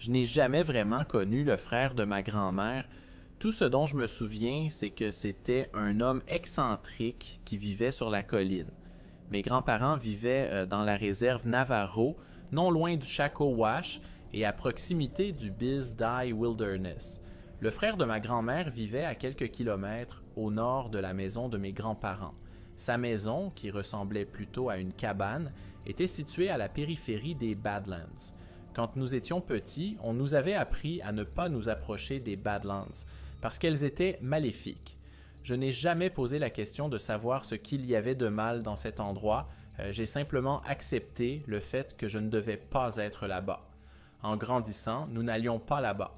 Je n'ai jamais vraiment connu le frère de ma grand-mère. Tout ce dont je me souviens, c'est que c'était un homme excentrique qui vivait sur la colline. Mes grands-parents vivaient dans la réserve Navajo, non loin du Shacowash et à proximité du Biz Die Wilderness. Le frère de ma grand-mère vivait à quelques kilomètres au nord de la maison de mes grands-parents. Sa maison, qui ressemblait plutôt à une cabane, était située à la périphérie des Badlands. Quand nous étions petits, on nous avait appris à ne pas nous approcher des Badlands, parce qu'elles étaient maléfiques. Je n'ai jamais posé la question de savoir ce qu'il y avait de mal dans cet endroit, j'ai simplement accepté le fait que je ne devais pas être là-bas. En grandissant, nous n'allions pas là-bas.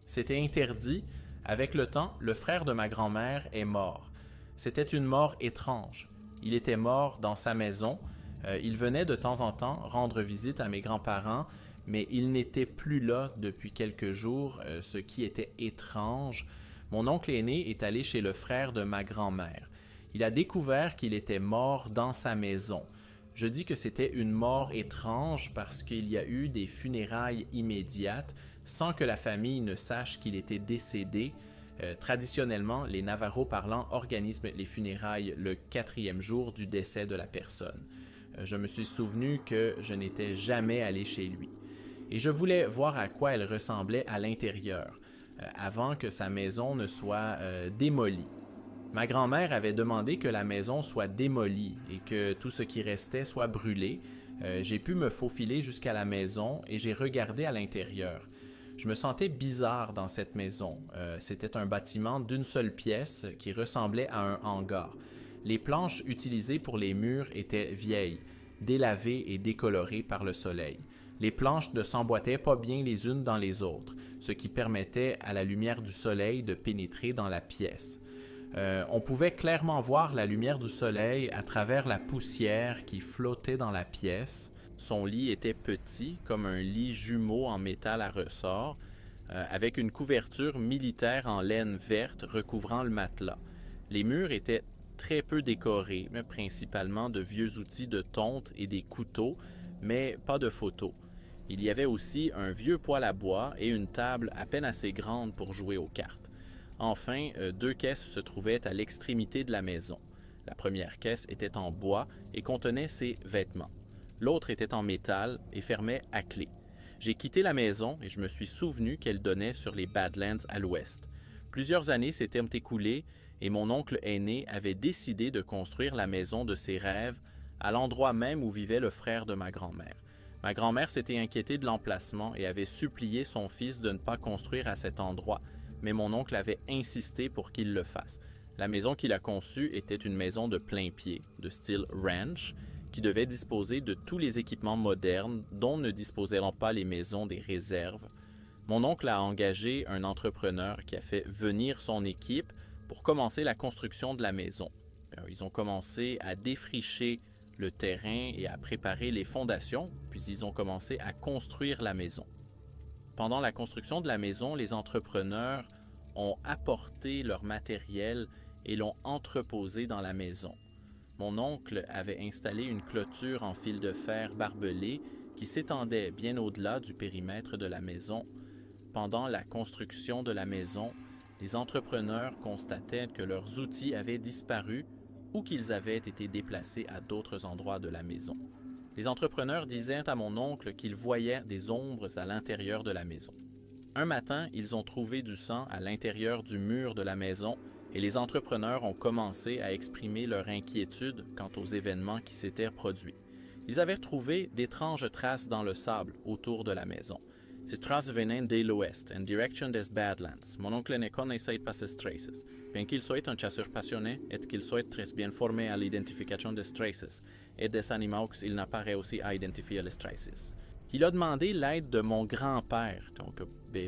C'était interdit. Avec le temps, le frère de ma grand-mère est mort. C'était une mort étrange. Il était mort dans sa maison. Il venait de temps en temps rendre visite à mes grands-parents, mais il n'était plus là depuis quelques jours, ce qui était étrange. Mon oncle aîné est allé chez le frère de ma grand-mère. Il a découvert qu'il était mort dans sa maison. Je dis que c'était une mort étrange parce qu'il y a eu des funérailles immédiates sans que la famille ne sache qu'il était décédé. Traditionnellement, les Navajos parlants organisent les funérailles le 4e jour du décès de la personne. Je me suis souvenu que je n'étais jamais allé chez lui. Et je voulais voir à quoi elle ressemblait à l'intérieur, avant que sa maison ne soit démolie. Ma grand-mère avait demandé que la maison soit démolie et que tout ce qui restait soit brûlé. J'ai pu me faufiler jusqu'à la maison et j'ai regardé à l'intérieur. Je me sentais bizarre dans cette maison. C'était un bâtiment d'une seule pièce qui ressemblait à un hangar. Les planches utilisées pour les murs étaient vieilles, délavées et décolorées par le soleil. Les planches ne s'emboîtaient pas bien les unes dans les autres, ce qui permettait à la lumière du soleil de pénétrer dans la pièce. On pouvait clairement voir la lumière du soleil à travers la poussière qui flottait dans la pièce. Son lit était petit, comme un lit jumeau en métal à ressort, avec une couverture militaire en laine verte recouvrant le matelas. Les murs étaient très peu décorés, mais principalement de vieux outils de tonte et des couteaux, mais pas de photos. Il y avait aussi un vieux poêle à bois et une table à peine assez grande pour jouer aux cartes. Enfin, 2 caisses se trouvaient à l'extrémité de la maison. La première caisse était en bois et contenait ses vêtements. L'autre était en métal et fermait à clé. J'ai quitté la maison et je me suis souvenu qu'elle donnait sur les Badlands à l'ouest. Plusieurs années s'étaient écoulées et mon oncle aîné avait décidé de construire la maison de ses rêves à l'endroit même où vivait le frère de ma grand-mère. Ma grand-mère s'était inquiétée de l'emplacement et avait supplié son fils de ne pas construire à cet endroit, mais mon oncle avait insisté pour qu'il le fasse. La maison qu'il a conçue était une maison de plein pied, de style ranch, qui devait disposer de tous les équipements modernes dont ne disposeront pas les maisons des réserves. Mon oncle a engagé un entrepreneur qui a fait venir son équipe pour commencer la construction de la maison. Ils ont commencé à défricher le terrain et à préparer les fondations, puis ils ont commencé à construire la maison. Pendant la construction de la maison, les entrepreneurs ont apporté leur matériel et l'ont entreposé dans la maison. Mon oncle avait installé une clôture en fil de fer barbelé qui s'étendait bien au-delà du périmètre de la maison. Pendant la construction de la maison, les entrepreneurs constataient que leurs outils avaient disparu ou qu'ils avaient été déplacés à d'autres endroits de la maison. Les entrepreneurs disaient à mon oncle qu'ils voyaient des ombres à l'intérieur de la maison. Un matin, ils ont trouvé du sang à l'intérieur du mur de la maison et les entrepreneurs ont commencé à exprimer leur inquiétude quant aux événements qui s'étaient produits. Ils avaient trouvé d'étranges traces dans le sable autour de la maison. Ces traces venaient de l'ouest, en direction des Badlands. Mon oncle ne connaissait pas ces traces. Bien qu'il soit un chasseur passionné et qu'il soit très bien formé à l'identification des traces et des animaux qu'il n'a pas réussi à identifier les traces. Il a demandé l'aide de mon grand-père, donc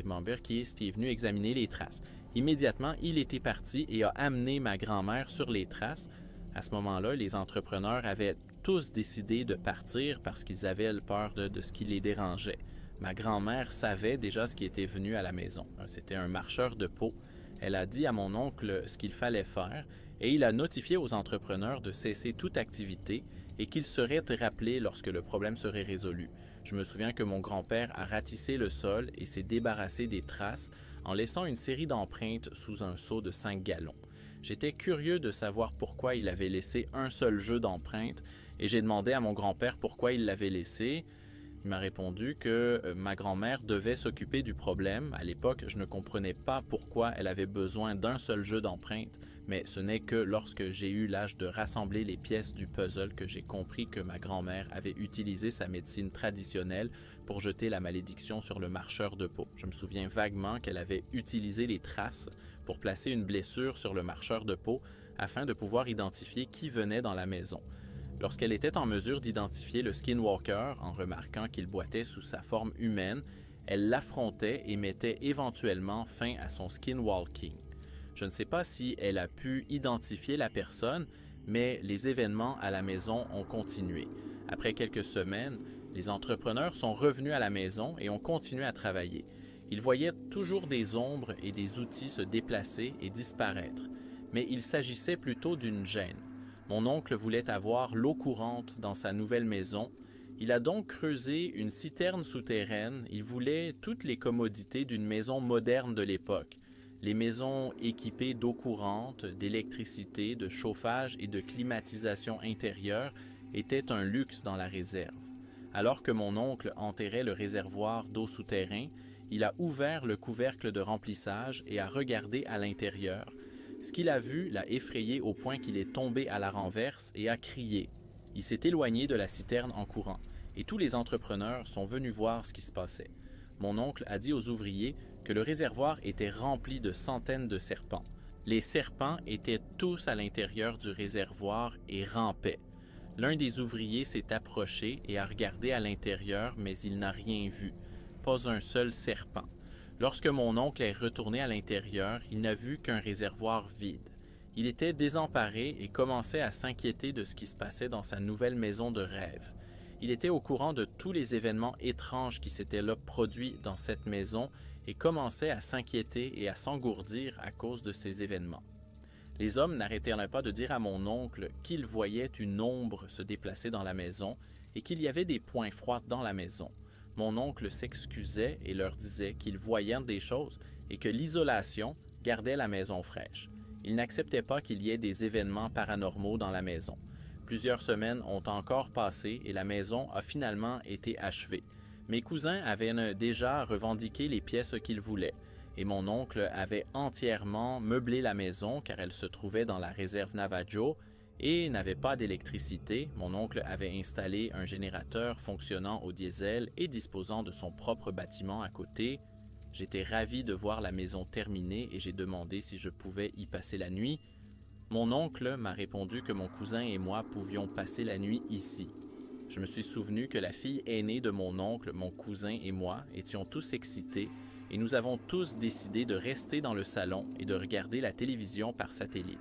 mon père qui est venu examiner les traces. Immédiatement, il était parti et a amené ma grand-mère sur les traces. À ce moment-là, les entrepreneurs avaient tous décidé de partir parce qu'ils avaient peur de ce qui les dérangeait. Ma grand-mère savait déjà ce qui était venu à la maison. C'était un marcheur de peau. Elle a dit à mon oncle ce qu'il fallait faire et il a notifié aux entrepreneurs de cesser toute activité et qu'il serait rappelé lorsque le problème serait résolu. Je me souviens que mon grand-père a ratissé le sol et s'est débarrassé des traces en laissant une série d'empreintes sous un seau de 5 gallons. J'étais curieux de savoir pourquoi il avait laissé un seul jeu d'empreintes et j'ai demandé à mon grand-père pourquoi il l'avait laissé. Il m'a répondu que ma grand-mère devait s'occuper du problème. À l'époque, je ne comprenais pas pourquoi elle avait besoin d'un seul jeu d'empreintes, mais ce n'est que lorsque j'ai eu l'âge de rassembler les pièces du puzzle que j'ai compris que ma grand-mère avait utilisé sa médecine traditionnelle pour jeter la malédiction sur le marcheur de peau. Je me souviens vaguement qu'elle avait utilisé les traces pour placer une blessure sur le marcheur de peau afin de pouvoir identifier qui venait dans la maison. Lorsqu'elle était en mesure d'identifier le skinwalker en remarquant qu'il boitait sous sa forme humaine, elle l'affrontait et mettait éventuellement fin à son skinwalking. Je ne sais pas si elle a pu identifier la personne, mais les événements à la maison ont continué. Après quelques semaines, les entrepreneurs sont revenus à la maison et ont continué à travailler. Ils voyaient toujours des ombres et des outils se déplacer et disparaître, mais il s'agissait plutôt d'une gêne. Mon oncle voulait avoir l'eau courante dans sa nouvelle maison. Il a donc creusé une citerne souterraine. Il voulait toutes les commodités d'une maison moderne de l'époque. Les maisons équipées d'eau courante, d'électricité, de chauffage et de climatisation intérieure étaient un luxe dans la réserve. Alors que mon oncle enterrait le réservoir d'eau souterrain, il a ouvert le couvercle de remplissage et a regardé à l'intérieur. Ce qu'il a vu l'a effrayé au point qu'il est tombé à la renverse et a crié. Il s'est éloigné de la citerne en courant, et tous les entrepreneurs sont venus voir ce qui se passait. Mon oncle a dit aux ouvriers que le réservoir était rempli de centaines de serpents. Les serpents étaient tous à l'intérieur du réservoir et rampaient. L'un des ouvriers s'est approché et a regardé à l'intérieur, mais il n'a rien vu. Pas un seul serpent. Lorsque mon oncle est retourné à l'intérieur, il n'a vu qu'un réservoir vide. Il était désemparé et commençait à s'inquiéter de ce qui se passait dans sa nouvelle maison de rêve. Il était au courant de tous les événements étranges qui s'étaient là produits dans cette maison et commençait à s'inquiéter et à s'engourdir à cause de ces événements. Les hommes n'arrêtèrent pas de dire à mon oncle qu'ils voyaient une ombre se déplacer dans la maison et qu'il y avait des points froids dans la maison. Mon oncle s'excusait et leur disait qu'il voyait des choses et que l'isolation gardait la maison fraîche. Il n'acceptait pas qu'il y ait des événements paranormaux dans la maison. Plusieurs semaines ont encore passé et la maison a finalement été achevée. Mes cousins avaient déjà revendiqué les pièces qu'ils voulaient et mon oncle avait entièrement meublé la maison car elle se trouvait dans la réserve Navajo et n'avait pas d'électricité. Mon oncle avait installé un générateur fonctionnant au diesel et disposant de son propre bâtiment à côté. J'étais ravi de voir la maison terminée et j'ai demandé si je pouvais y passer la nuit. Mon oncle m'a répondu que mon cousin et moi pouvions passer la nuit ici. Je me suis souvenu que la fille aînée de mon oncle, mon cousin et moi étions tous excités et nous avons tous décidé de rester dans le salon et de regarder la télévision par satellite.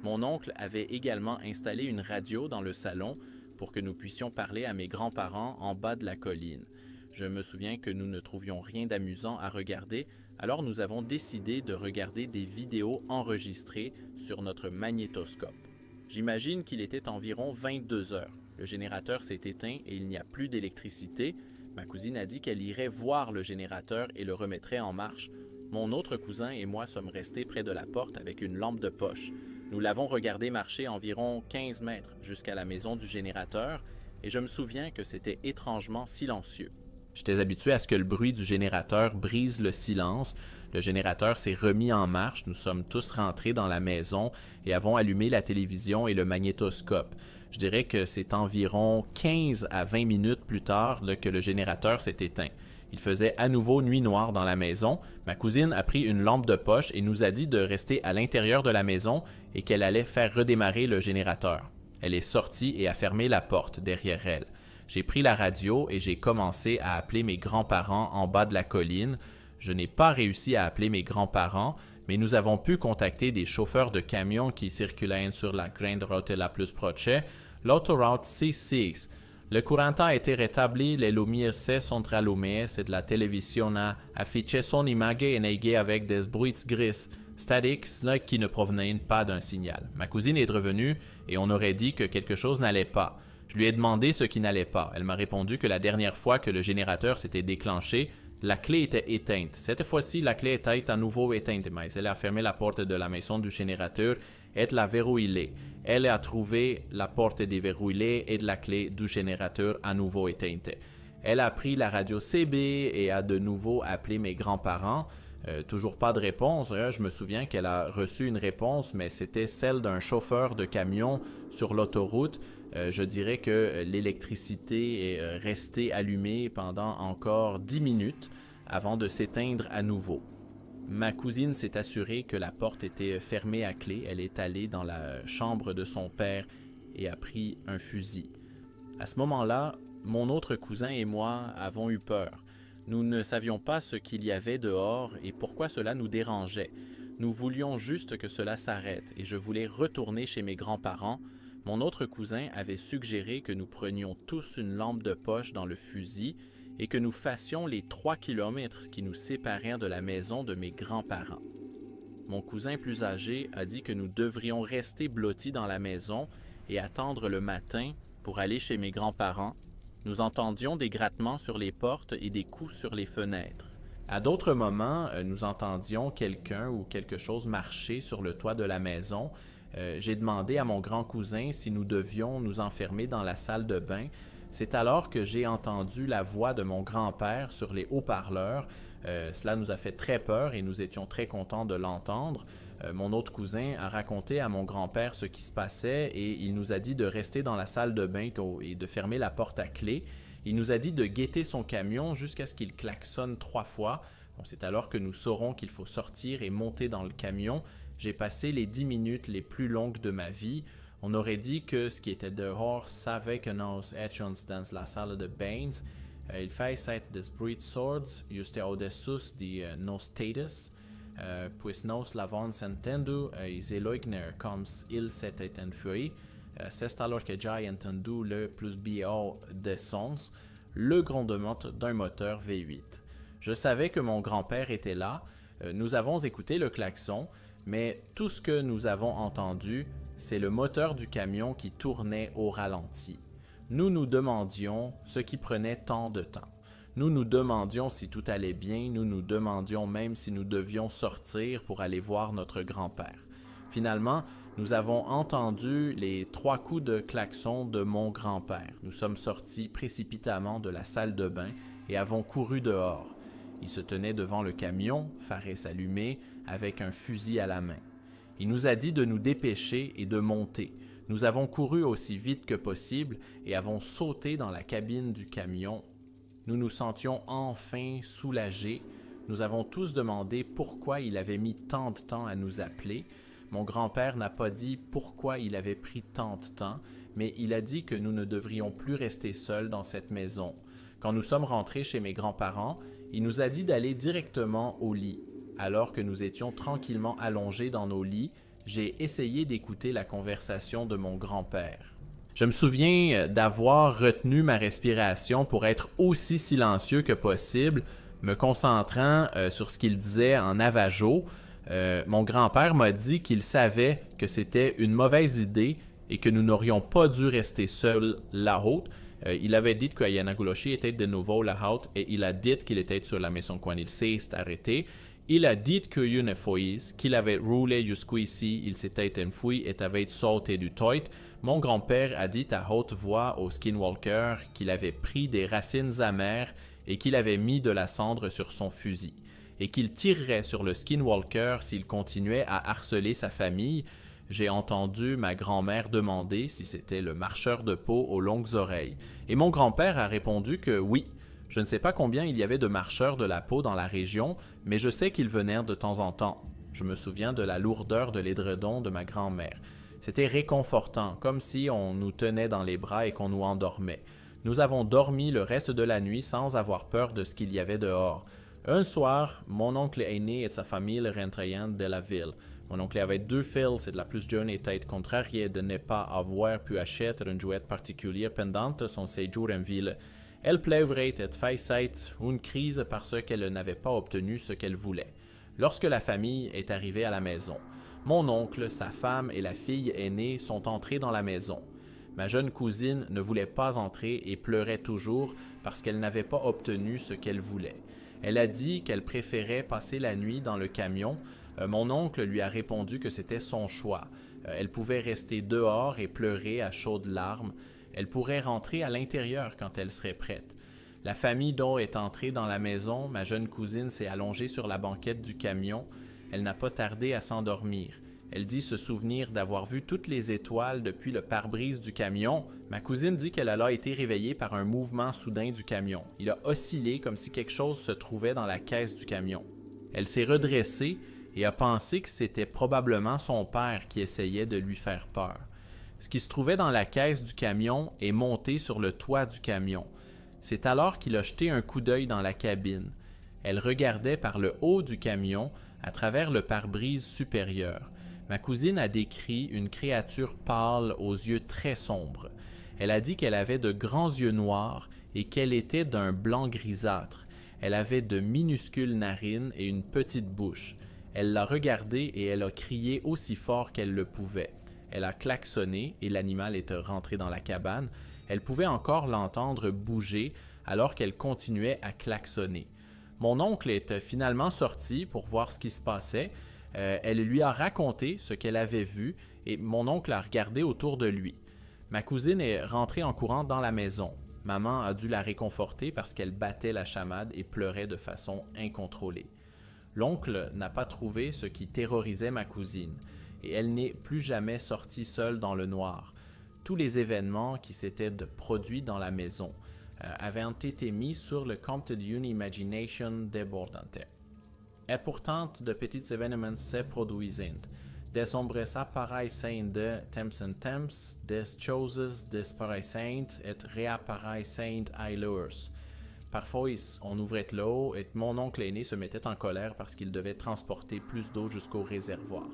Mon oncle avait également installé une radio dans le salon pour que nous puissions parler à mes grands-parents en bas de la colline. Je me souviens que nous ne trouvions rien d'amusant à regarder, alors nous avons décidé de regarder des vidéos enregistrées sur notre magnétoscope. J'imagine qu'il était environ 22 heures. Le générateur s'est éteint et il n'y a plus d'électricité. Ma cousine a dit qu'elle irait voir le générateur et le remettrait en marche. Mon autre cousin et moi sommes restés près de la porte avec une lampe de poche. Nous l'avons regardé marcher environ 15 mètres jusqu'à la maison du générateur et je me souviens que c'était étrangement silencieux. J'étais habitué à ce que le bruit du générateur brise le silence. Le générateur s'est remis en marche. Nous sommes tous rentrés dans la maison et avons allumé la télévision et le magnétoscope. Je dirais que c'est environ 15 à 20 minutes plus tard que le générateur s'est éteint. Il faisait à nouveau nuit noire dans la maison. Ma cousine a pris une lampe de poche et nous a dit de rester à l'intérieur de la maison et qu'elle allait faire redémarrer le générateur. Elle est sortie et a fermé la porte derrière elle. J'ai pris la radio et j'ai commencé à appeler mes grands-parents en bas de la colline. Je n'ai pas réussi à appeler mes grands-parents, mais nous avons pu contacter des chauffeurs de camions qui circulaient sur la Grande Route la plus proche, l'autoroute C6. Le courant a été rétabli, les lumières sont allumées et la télévision a affiché son image énergée avec des bruits gris statiques qui ne provenaient pas d'un signal. Ma cousine est revenue et on aurait dit que quelque chose n'allait pas. Je lui ai demandé ce qui n'allait pas. Elle m'a répondu que la dernière fois que le générateur s'était déclenché, la clé était éteinte. Cette fois-ci, la clé était à nouveau éteinte, mais elle a fermé la porte de la maison du générateur et l'a verrouillée. Elle a trouvé la porte déverrouillée et la clé du générateur à nouveau éteinte. Elle a pris la radio CB et a de nouveau appelé mes grands-parents. Toujours pas de réponse. Je me souviens qu'elle a reçu une réponse, mais c'était celle d'un chauffeur de camion sur l'autoroute. Je dirais que l'électricité est restée allumée pendant encore 10 minutes avant de s'éteindre à nouveau. Ma cousine s'est assurée que la porte était fermée à clé. Elle est allée dans la chambre de son père et a pris un fusil. À ce moment-là, mon autre cousin et moi avons eu peur. Nous ne savions pas ce qu'il y avait dehors et pourquoi cela nous dérangeait. Nous voulions juste que cela s'arrête et je voulais retourner chez mes grands-parents. Mon autre cousin avait suggéré que nous prenions tous une lampe de poche dans le fusil et que nous fassions les 3 kilomètres qui nous séparèrent de la maison de mes grands-parents. Mon cousin plus âgé a dit que nous devrions rester blottis dans la maison et attendre le matin pour aller chez mes grands-parents. Nous entendions des grattements sur les portes et des coups sur les fenêtres. À d'autres moments, nous entendions quelqu'un ou quelque chose marcher sur le toit de la maison. J'ai demandé à mon grand cousin si nous devions nous enfermer dans la salle de bain. C'est alors que j'ai entendu la voix de mon grand-père sur les haut-parleurs. Cela nous a fait très peur et nous étions très contents de l'entendre. Mon autre cousin a raconté à mon grand-père ce qui se passait et il nous a dit de rester dans la salle de bain et de fermer la porte à clé. Il nous a dit de guetter son camion jusqu'à ce qu'il klaxonne 3 fois. Bon, c'est alors que nous saurons qu'il faut sortir et monter dans le camion. J'ai passé les 10 minutes les plus longues de ma vie. On aurait dit que ce qui était dehors savait que nous étions dans la salle de bains. Il fait des bruits de swords juste au-dessus de nos status. Puis nous l'avons entendu zéloigner comme il s'était enfui. C'est alors que j'ai entendu le plus biais des sons, le grondement d'un moteur V8. Je savais que mon grand-père était là. Nous avons écouté le klaxon, mais tout ce que nous avons entendu, c'est le moteur du camion qui tournait au ralenti. Nous nous demandions ce qui prenait tant de temps. Nous nous demandions si tout allait bien, nous nous demandions même si nous devions sortir pour aller voir notre grand-père. Finalement, nous avons entendu les 3 coups de klaxon de mon grand-père. Nous sommes sortis précipitamment de la salle de bain et avons couru dehors. Il se tenait devant le camion, phares allumé, avec un fusil à la main. Il nous a dit de nous dépêcher et de monter. Nous avons couru aussi vite que possible et avons sauté dans la cabine du camion. Nous nous sentions enfin soulagés. Nous avons tous demandé pourquoi il avait mis tant de temps à nous appeler. Mon grand-père n'a pas dit pourquoi il avait pris tant de temps, mais il a dit que nous ne devrions plus rester seuls dans cette maison. Quand nous sommes rentrés chez mes grands-parents, il nous a dit d'aller directement au lit. Alors que nous étions tranquillement allongés dans nos lits, j'ai essayé d'écouter la conversation de mon grand-père. Je me souviens d'avoir retenu ma respiration pour être aussi silencieux que possible, me concentrant sur ce qu'il disait en navajo. Mon grand-père m'a dit qu'il savait que c'était une mauvaise idée et que nous n'aurions pas dû rester seuls là-haut. Il avait dit que Yanaguloshi était de nouveau là-haut et il a dit qu'il était sur la maison quand il s'est arrêté. Il a dit que qu'il avait roulé jusqu'ici, il s'était enfui et avait sauté du toit. Mon grand-père a dit à haute voix au skinwalker qu'il avait pris des racines amères et qu'il avait mis de la cendre sur son fusil, et qu'il tirerait sur le skinwalker s'il continuait à harceler sa famille. J'ai entendu ma grand-mère demander si c'était le marcheur de peau aux longues oreilles, et mon grand-père a répondu que oui. Je ne sais pas combien il y avait de marcheurs de la peau dans la région, mais je sais qu'ils venaient de temps en temps. Je me souviens de la lourdeur de l'édredon de ma grand-mère. C'était réconfortant, comme si on nous tenait dans les bras et qu'on nous endormait. Nous avons dormi le reste de la nuit sans avoir peur de ce qu'il y avait dehors. Un soir, mon oncle aîné et sa famille rentraient de la ville. Mon oncle avait 2 filles, c'est de la plus jeune était contrariée de ne pas avoir pu acheter une jouette particulière pendant son séjour en ville. Elle pleurait et faisait une crise parce qu'elle n'avait pas obtenu ce qu'elle voulait. Lorsque la famille est arrivée à la maison, mon oncle, sa femme et la fille aînée sont entrés dans la maison. Ma jeune cousine ne voulait pas entrer et pleurait toujours parce qu'elle n'avait pas obtenu ce qu'elle voulait. Elle a dit qu'elle préférait passer la nuit dans le camion. Mon oncle lui a répondu que c'était son choix. Elle pouvait rester dehors et pleurer à chaudes larmes. Elle pourrait rentrer à l'intérieur quand elle serait prête. La famille d'O est entrée dans la maison. Ma jeune cousine s'est allongée sur la banquette du camion. Elle n'a pas tardé à s'endormir. Elle dit se souvenir d'avoir vu toutes les étoiles depuis le pare-brise du camion. Ma cousine dit qu'elle a été réveillée par un mouvement soudain du camion. Il a oscillé comme si quelque chose se trouvait dans la caisse du camion. Elle s'est redressée et a pensé que c'était probablement son père qui essayait de lui faire peur. Ce qui se trouvait dans la caisse du camion est monté sur le toit du camion. C'est alors qu'il a jeté un coup d'œil dans la cabine. Elle regardait par le haut du camion à travers le pare-brise supérieur. Ma cousine a décrit une créature pâle aux yeux très sombres. Elle a dit qu'elle avait de grands yeux noirs et qu'elle était d'un blanc grisâtre. Elle avait de minuscules narines et une petite bouche. Elle l'a regardé et elle a crié aussi fort qu'elle le pouvait. Elle a klaxonné et l'animal est rentré dans la cabane. Elle pouvait encore l'entendre bouger alors qu'elle continuait à klaxonner. Mon oncle est finalement sorti pour voir ce qui se passait. Elle lui a raconté ce qu'elle avait vu et mon oncle a regardé autour de lui. Ma cousine est rentrée en courant dans la maison. Maman a dû la réconforter parce qu'elle battait la chamade et pleurait de façon incontrôlée. L'oncle n'a pas trouvé ce qui terrorisait ma cousine et elle n'est plus jamais sortie seule dans le noir. Tous les événements qui s'étaient produits dans la maison avaient été mis sur le compte d'une imagination débordante. Et pourtant, de petits événements se produisent. Des ombres apparaissent de temps en temps, des choses disparaissent et réapparaissent ailleurs. Parfois, on ouvrait l'eau et mon oncle aîné se mettait en colère parce qu'il devait transporter plus d'eau jusqu'au réservoir.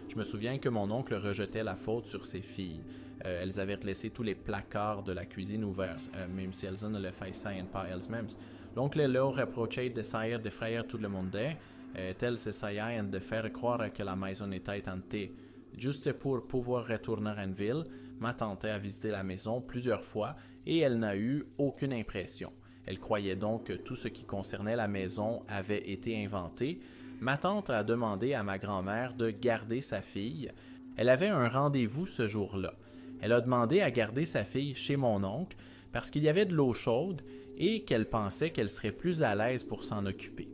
Je me souviens que mon oncle rejetait la faute sur ses filles. Elles avaient laissé tous les placards de la cuisine ouverts, même si elles ne le faisaient pas elles-mêmes. L'oncle leur reprochait d'essayer de frayir tout le monde, elles essayaient de faire croire que la maison était hantée. Juste pour pouvoir retourner en ville, ma tante a visité la maison plusieurs fois et elle n'a eu aucune impression. Elle croyait donc que tout ce qui concernait la maison avait été inventé. Ma tante a demandé à ma grand-mère de garder sa fille. Elle avait un rendez-vous ce jour-là. Elle a demandé à garder sa fille chez mon oncle parce qu'il y avait de l'eau chaude et qu'elle pensait qu'elle serait plus à l'aise pour s'en occuper.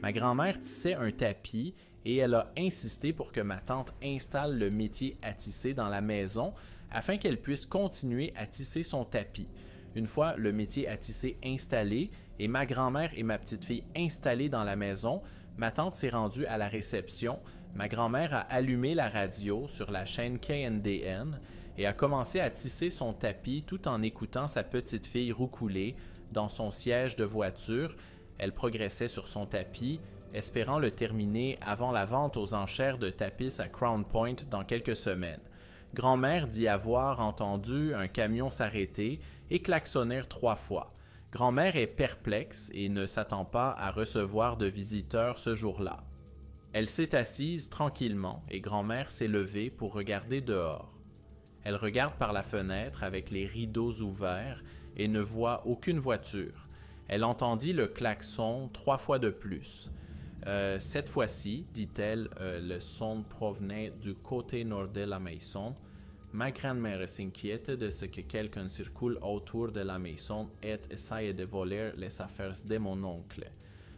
Ma grand-mère tissait un tapis et elle a insisté pour que ma tante installe le métier à tisser dans la maison afin qu'elle puisse continuer à tisser son tapis. Une fois le métier à tisser installé et ma grand-mère et ma petite-fille installées dans la maison, ma tante s'est rendue à la réception. Ma grand-mère a allumé la radio sur la chaîne KNDN et a commencé à tisser son tapis tout en écoutant sa petite-fille roucouler dans son siège de voiture. Elle progressait sur son tapis, espérant le terminer avant la vente aux enchères de tapis à Crown Point dans quelques semaines. Grand-mère dit avoir entendu un camion s'arrêter et klaxonner 3 fois. Grand-mère est perplexe et ne s'attend pas à recevoir de visiteurs ce jour-là. Elle s'est assise tranquillement et grand-mère s'est levée pour regarder dehors. Elle regarde par la fenêtre avec les rideaux ouverts et ne voit aucune voiture. Elle entendit le klaxon 3 fois de plus. Cette fois-ci, dit-elle, le son provenait du côté nord de la maison. Ma grand-mère s'inquiète de ce que quelqu'un circule autour de la maison et essaye de voler les affaires de mon oncle.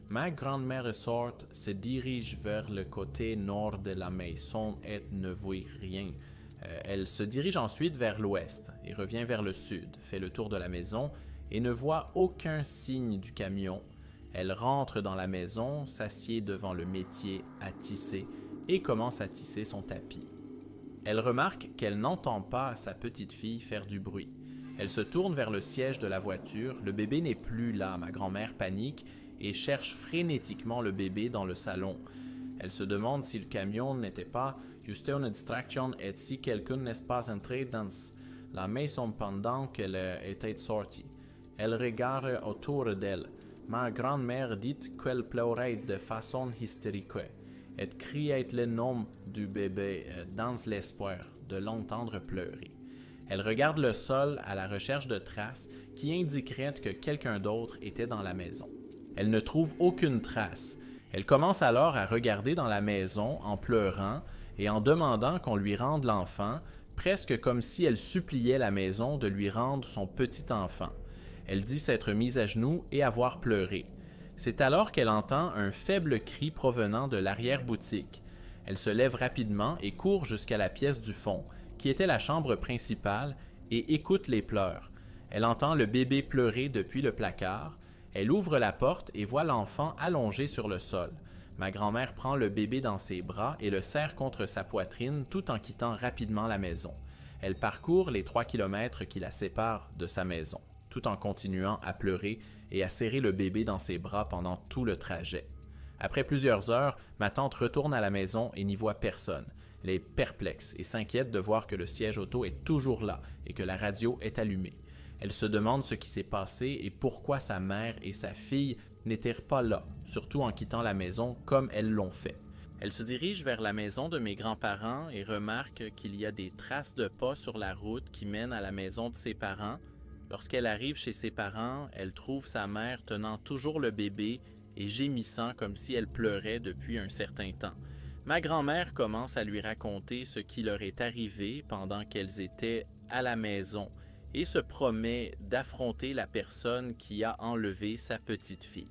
Ma grand-mère sort, se dirige vers le côté nord de la maison et ne voit rien. Elle se dirige ensuite vers l'ouest et revient vers le sud, fait le tour de la maison et ne voit aucun signe du camion. Elle rentre dans la maison, s'assied devant le métier à tisser et commence à tisser son tapis. Elle remarque qu'elle n'entend pas sa petite fille faire du bruit. Elle se tourne vers le siège de la voiture. Le bébé n'est plus là. Ma grand-mère panique et cherche frénétiquement le bébé dans le salon. Elle se demande si le camion n'était pas juste une distraction et si quelqu'un n'est pas entré dans la maison pendant qu'elle était sortie. Elle regarde autour d'elle. Ma grand-mère dit qu'elle pleurait de façon hystérique et criait le nom du bébé dans l'espoir de l'entendre pleurer. Elle regarde le sol à la recherche de traces qui indiqueraient que quelqu'un d'autre était dans la maison. Elle ne trouve aucune trace. Elle commence alors à regarder dans la maison en pleurant et en demandant qu'on lui rende l'enfant, presque comme si elle suppliait la maison de lui rendre son petit enfant. Elle dit s'être mise à genoux et avoir pleuré. C'est alors qu'elle entend un faible cri provenant de l'arrière-boutique. Elle se lève rapidement et court jusqu'à la pièce du fond, qui était la chambre principale, et écoute les pleurs. Elle entend le bébé pleurer depuis le placard. Elle ouvre la porte et voit l'enfant allongé sur le sol. Ma grand-mère prend le bébé dans ses bras et le serre contre sa poitrine tout en quittant rapidement la maison. Elle parcourt les 3 kilomètres qui la séparent de sa maison, tout en continuant à pleurer et à serrer le bébé dans ses bras pendant tout le trajet. Après plusieurs heures, ma tante retourne à la maison et n'y voit personne. Elle est perplexe et s'inquiète de voir que le siège auto est toujours là et que la radio est allumée. Elle se demande ce qui s'est passé et pourquoi sa mère et sa fille n'étaient pas là, surtout en quittant la maison comme elles l'ont fait. Elle se dirige vers la maison de mes grands-parents et remarque qu'il y a des traces de pas sur la route qui mène à la maison de ses parents. Lorsqu'elle arrive chez ses parents, elle trouve sa mère tenant toujours le bébé et gémissant comme si elle pleurait depuis un certain temps. Ma grand-mère commence à lui raconter ce qui leur est arrivé pendant qu'elles étaient à la maison et se promet d'affronter la personne qui a enlevé sa petite fille.